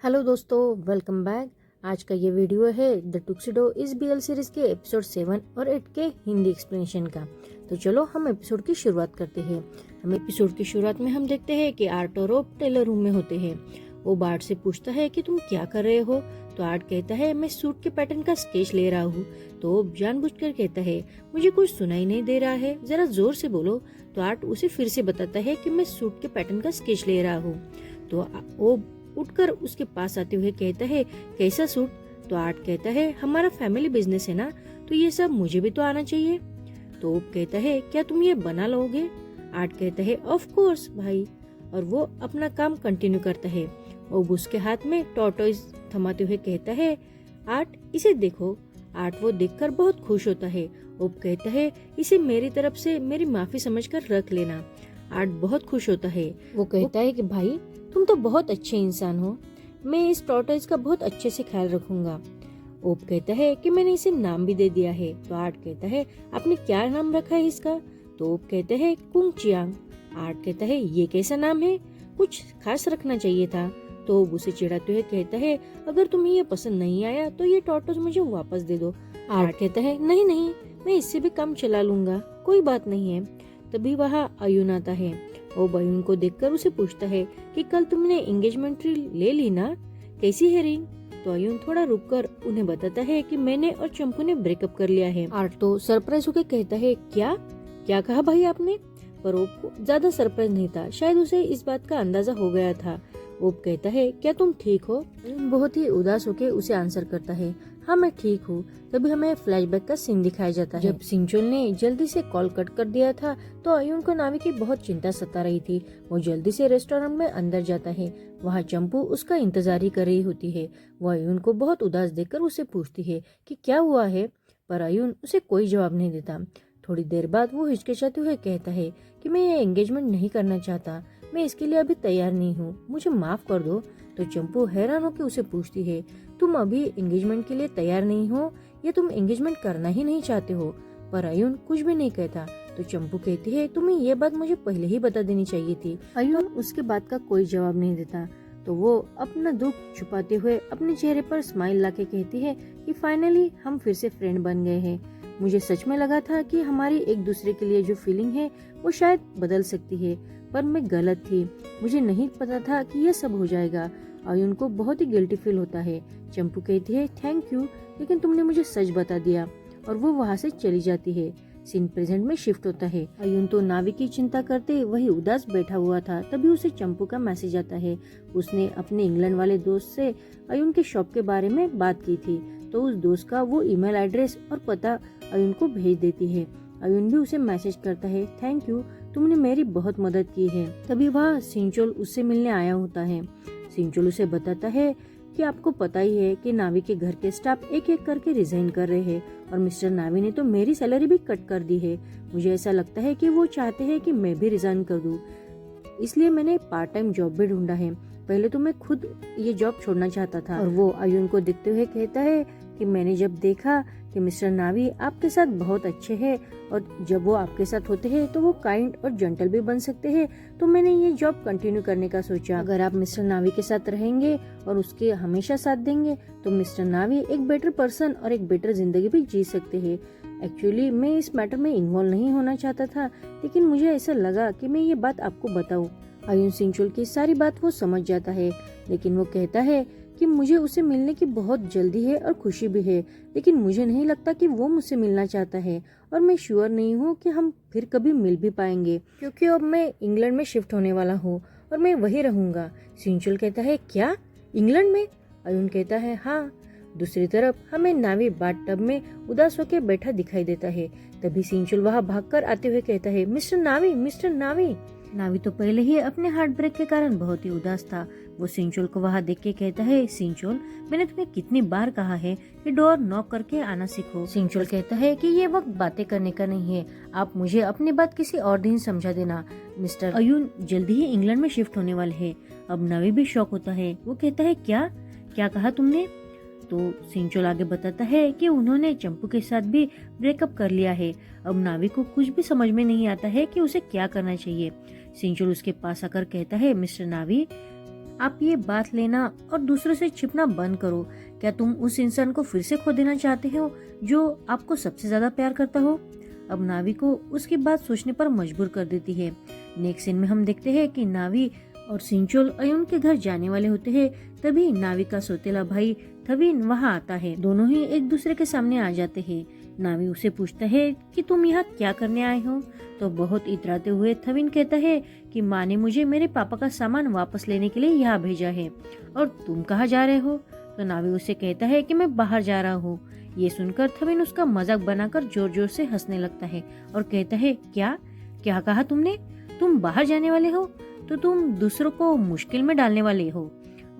Hello दोस्तों, welcome back. आज का ये वीडियो है द टुक्सिडो इस बीएल सीरीज के एपिसोड 7 और 8 के हिंदी एक्सप्लेनेशन का। तो चलो हम एपिसोड की शुरुआत करते हैं। हम एपिसोड की शुरुआत में हम देखते हैं कि आर्ट और रोब टेलर रूम में होते हैं। वो बार्ट से पूछता है कि तुम क्या कर रहे हो। तो आर्ट कहता है मैं सूट के पैटर्न का स्केच ले रहा हूँ। तो वो जानबूझकर कहता है मुझे कुछ सुनाई नहीं दे रहा है, जरा जोर से बोलो। तो आर्ट उसे फिर से बताता है कि मैं सूट के पैटर्न का स्केच ले रहा हूँ। तो वो उठकर उसके पास आते हुए कहता है कैसा सूट। तो आर्ट कहता है हमारा फैमिली बिजनेस है ना, तो ये सब मुझे भी तो आना चाहिए। तो वो कहता है क्या तुम ये बना लोगे। आर्ट कहता है ऑफ कोर्स भाई, और वो अपना काम कंटिन्यू करता है। वो उसके हाथ में टॉर्टोइज थमाते हुए कहता है आर्ट इसे देखो। आर्ट वो देखकर बहुत खुश होता है। वो कहता है इसे मेरी तरफ से मेरी माफी समझकर रख लेना। आर्ट बहुत खुश होता है। वो कहता है कि भाई तुम तो बहुत अच्छे इंसान हो, मैं इस टॉर्टोइज का बहुत अच्छे से ख्याल रखूंगा। ओप कहता है कि मैंने इसे नाम भी दे दिया है। तो आर्ट कहता है आपने क्या नाम रखा है इसका। तो ओप कहता है कुंग चियांग। आर्ट कहता है ये कैसा नाम है, कुछ खास रखना चाहिए था। तो ओप उसे चिढ़ाते हुए कहता है अगर तुम्हें ये पसंद नहीं आया तो ये टॉर्टोइज मुझे वापस दे दो। आर्ट कहता है नहीं नहीं, मैं इससे भी काम चला लूंगा, कोई बात नहीं है। तभी वहाँ अयुन आता है। वो अयुन को देखकर उसे पूछता है कि कल तुमने एंगेजमेंट रिंग ले ली ना, कैसी है रिंग। तो अयुन थोड़ा रुककर उन्हें बताता है कि मैंने और चंपू ने ब्रेकअप कर लिया है। आर्ट तो सरप्राइज होकर कहता है क्या क्या कहा भाई आपने। पर वो ज्यादा सरप्राइज नहीं था, शायद उसे इस बात का अंदाजा हो गया था। वो कहता है क्या तुम ठीक हो। बहुत ही उदास होकर उसे आंसर करता है हाँ मैं ठीक हूँ। तभी हमें फ्लैशबैक का सीन दिखाया जाता है जब सिंचोल ने जल्दी से कॉल कट कर दिया था। तो अयुन को नावी की बहुत चिंता सता रही थी। वो जल्दी से रेस्टोरेंट में अंदर जाता है। वहाँ चंपू उसका इंतजार ही कर रही होती है। वो अयुन को बहुत उदास देखकर उसे पूछती है कि क्या हुआ है, पर अयुन उसे कोई जवाब नहीं देता। थोड़ी देर बाद वो हिचकिचाते हुए कहता है कि मैं ये एंगेजमेंट नहीं करना चाहता, मैं इसके लिए अभी तैयार नहीं हूँ, मुझे माफ कर दो। तो चंपू हैरान होकर उसे पूछती है तुम अभी एंगेजमेंट के लिए तैयार नहीं हो या तुम एंगेजमेंट करना ही नहीं चाहते हो। पर अयुन कुछ भी नहीं कहता। तो चंपू कहती है तुम्हें ये बात मुझे पहले ही बता देनी चाहिए थी। अयुन उसके बात का कोई जवाब नहीं देता। तो वो अपना दुख छुपाते हुए अपने चेहरे पर स्माइल लाके कहती है कि फाइनली हम फिर से फ्रेंड बन गए हैं। मुझे सच में लगा था कि हमारी एक दूसरे के लिए जो फीलिंग है वो शायद बदल सकती है, पर मैं गलत थी। मुझे नहीं पता था कि यह सब हो जाएगा। अयुन को बहुत ही गिल्टी फील होता है। चंपू कहती है थैंक यू, लेकिन तुमने मुझे सच बता दिया, और वो वहाँ से चली जाती है। सीन प्रेजेंट में शिफ्ट होता है। अयुन तो नावी की चिंता करते वही उदास बैठा हुआ था। तभी उसे चंपू का मैसेज आता है। उसने अपने इंग्लैंड वाले दोस्त से अयुन के शॉप के बारे में बात की थी, तो उस दोस्त का वो ईमेल एड्रेस और पता अयुन को भेज देती है। अयुन भी उसे मैसेज करता है थैंक यू, तुमने मेरी बहुत मदद की है। तभी वह सिंचोल उससे मिलने आया होता है। सिंचोल उसे बताता है कि आपको पता ही है कि नावी के घर के स्टाफ एक एक करके रिजाइन कर रहे हैं, और मिस्टर नावी ने तो मेरी सैलरी भी कट कर दी है। मुझे ऐसा लगता है कि वो चाहते हैं कि मैं भी रिजाइन कर दूं, इसलिए मैंने पार्ट टाइम जॉब भी ढूंढा है। पहले तो मैं खुद ये जॉब छोड़ना चाहता था। और वो अयुन को देखते हुए कहता है कि मैंने जब देखा कि मिस्टर नावी आपके साथ बहुत अच्छे हैं, और जब वो आपके साथ होते हैं तो वो काइंड और जेंटल भी बन सकते हैं, तो मैंने ये जॉब कंटिन्यू करने का सोचा। अगर आप मिस्टर नावी के साथ रहेंगे और उसके हमेशा साथ देंगे तो मिस्टर नावी एक बेटर पर्सन और एक बेटर जिंदगी भी जी सकते हैं। एक्चुअली मैं इस मैटर में इन्वॉल्व नहीं होना चाहता था, लेकिन मुझे ऐसा लगा कि मैं ये बात आपको बताऊं। अयुन सिंचुल की सारी बात वो समझ जाता है, लेकिन वो कहता है कि मुझे उसे मिलने की बहुत जल्दी है और खुशी भी है, लेकिन मुझे नहीं लगता कि वो मुझसे मिलना चाहता है, और मैं श्योर नहीं हूँ कि हम फिर कभी मिल भी पाएंगे, क्योंकि अब मैं इंग्लैंड में शिफ्ट होने वाला हूँ और मैं वही रहूंगा। सिंचुल कहता है क्या इंग्लैंड में। अयुन कहता है हाँ। दूसरी तरफ हमें नावी बाथ टब में उदास होकर बैठा दिखाई देता है। तभी सिंचुल वहाँ भागकर आते हुए कहता है मिस्टर नावी, मिस्टर नावी। नावी तो पहले ही अपने हार्ट ब्रेक के कारण बहुत ही उदास था। वो सिंचोल को वहाँ देख के कहता है सिंचोल, मैंने तुम्हें कितनी बार कहा है कि डोर नॉक करके आना सीखो। सिंचोल कहता है कि ये वक्त बातें करने का नहीं है, आप मुझे अपनी बात किसी और दिन समझा देना। मिस्टर अयुन जल्दी ही इंग्लैंड में शिफ्ट होने वाले हैं। अब नावी भी शॉक होता है। वो कहता है क्या क्या कहा तुमने। तो सिंचोल आगे बताता है कि उन्होंने चंपू के साथ भी ब्रेकअप कर लिया है। अब नावी को कुछ भी समझ में नहीं आता है कि उसे क्या करना चाहिए। सिंचोल उसके पास आकर कहता है मिस्टर नावी, आप ये बात लेना और दूसरों से छिपना बंद करो। क्या तुम उस इंसान को फिर से खो देना चाहते हो जो आपको सबसे ज्यादा प्यार करता हो? अब नावी को उसकी बात सोचने पर मजबूर कर देती है। नेक्स्ट सीन में हम देखते हैं कि नावी और सिंचोल अयुन के घर जाने वाले होते हैं। तभी नावी का सौतेला भाई थविन वहाँ आता है। दोनों ही एक दूसरे के सामने आ जाते हैं। नावी उसे पूछता है कि तुम यहाँ क्या करने आए हो? तो बहुत इतराते हुए थविन कहता है कि माँ ने मुझे मेरे पापा का सामान वापस लेने के लिए यहाँ भेजा है। और तुम कहाँ जा रहे हो? तो नावी उसे कहता है कि मैं बाहर जा रहा हूँ। ये सुनकर थविन उसका मजाक बनाकर जोर जोर से हंसने लगता है और कहता है, क्या क्या कहा तुमने? तुम बाहर जाने वाले हो? तो तुम दूसरों को मुश्किल में डालने वाले हो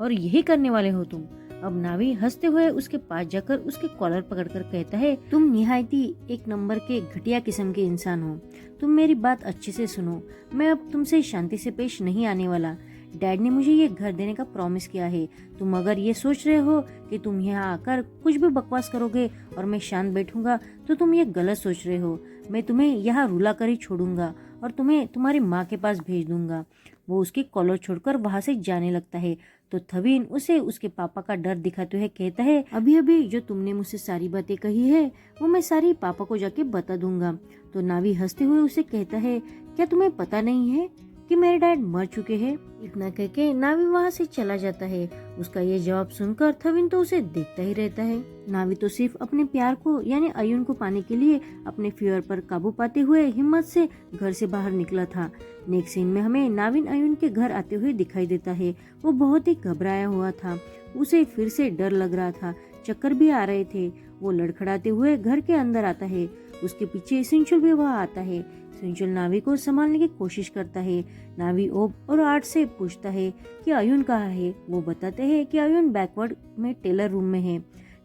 और यही करने वाले हो तुम। अब नावी हंसते हुए उसके पास जाकर उसके कॉलर पकड़कर कहता है, तुम निहायती एक नंबर के घटिया किस्म के इंसान हो। तुम मेरी बात अच्छे से सुनो। मैं अब तुमसे शांति से पेश नहीं आने वाला। डैड ने मुझे ये घर देने का प्रॉमिस किया है। तुम अगर ये सोच रहे हो कि तुम यहाँ आकर कुछ भी बकवास करोगे और मैं शांत बैठूंगा तो तुम ये गलत सोच रहे हो। मैं तुम्हें यहाँ रुला कर ही छोड़ूंगा और तुम्हें तुम्हारी माँ के पास भेज दूंगा। वो उसकी कॉलर छोड़कर वहाँ से जाने लगता है। तो थवीन उसे उसके पापा का डर दिखाते हुए कहता है, अभी अभी जो तुमने मुझसे सारी बातें कही है वो मैं सारी पापा को जाके बता दूंगा। तो नावी हंसते हुए उसे कहता है, क्या तुम्हें पता नहीं है कि मेरे डैड मर चुके हैं? इतना कहके नावी वहाँ से चला जाता है। उसका ये जवाब सुनकर थविन तो उसे देखता ही रहता है। नावी तो सिर्फ अपने प्यार को यानी अयुन को पाने के लिए अपने फियर पर काबू पाते हुए हिम्मत से घर से बाहर निकला था। नेक्स्ट सीन में हमें नाविन अयुन के घर आते हुए दिखाई देता है। वो बहुत ही घबराया हुआ था। उसे फिर से डर लग रहा था, चक्कर भी आ रहे थे। वो लड़खड़ाते हुए घर के अंदर आता है। उसके पीछे सिंचुल भी वहाँ आता है। सिंचुल नावी को संभालने की कोशिश करता है। नावी ओब और आर्ट से पूछता है कि अयुन कहाँ है। वो बताते हैं कि अयुन बैकवर्ड में टेलर रूम में है।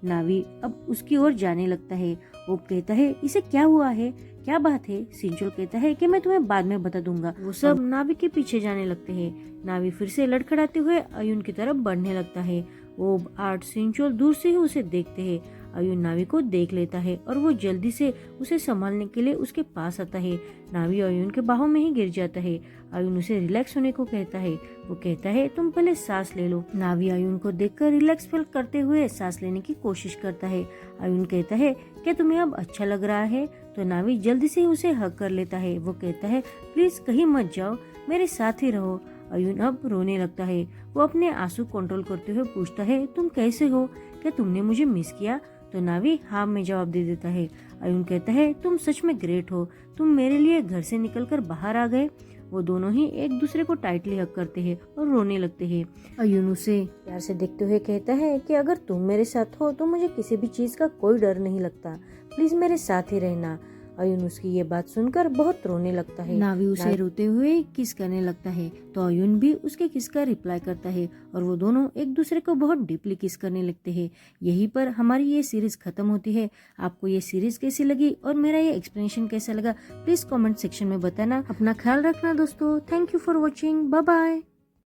नावी अब उसकी ओर जाने लगता है। ओब कहता है, इसे क्या हुआ है, क्या बात है? सिंचुल कहता है कि मैं तुम्हें बाद में बता दूंगा। वो सब नावी के पीछे जाने लगते हैं। नावी फिर से लड़खड़ाते हुए अयुन की तरफ बढ़ने लगता है। ओब, आर्ट, सिंचुल दूर से ही उसे देखते हैं। अयुन नावी को देख लेता है और वो जल्दी से उसे संभालने के लिए उसके पास आता है। नावी अयुन के बाहों में ही गिर जाता है। अयुन उसे रिलैक्स होने को कहता है। वो कहता है, तुम पहले सांस ले लो। नावी अयुन को देखकर रिलैक्स फील करते हुए सांस लेने की कोशिश करता है। अयुन कहता है, क्या तुम्हें अब अच्छा लग रहा है? तो नावी जल्दी से उसे हग कर लेता है। वो कहता है, प्लीज कहीं मत जाओ, मेरे साथ ही रहो। अयुन अब रोने लगता है। वो अपने आंसू कंट्रोल करते हुए पूछता है, तुम कैसे हो? क्या तुमने मुझे मिस किया? तो नावी हाँ में जवाब दे देता है। अयुन कहता है, तुम सच में ग्रेट हो। तुम मेरे लिए घर से निकलकर बाहर आ गए। वो दोनों ही एक दूसरे को टाइटली हग करते हैं और रोने लगते हैं। अयुन उसे प्यार से देखते हुए कहता है कि अगर तुम मेरे साथ हो तो मुझे किसी भी चीज का कोई डर नहीं लगता। प्लीज मेरे साथ ही रहना। अयुन उसकी ये बात सुनकर बहुत रोने लगता है। नावी उसे रोते हुए किस करने लगता है तो अयुन भी उसके किस का रिप्लाई करता है और वो दोनों एक दूसरे को बहुत डीपली किस करने लगते हैं। यहीं पर हमारी ये सीरीज खत्म होती है। आपको ये सीरीज कैसी लगी और मेरा ये एक्सप्लेनेशन कैसा लगा प्लीज कमेंट सेक्शन में बताना। अपना ख्याल रखना दोस्तों। Thank you for watching. Bye bye.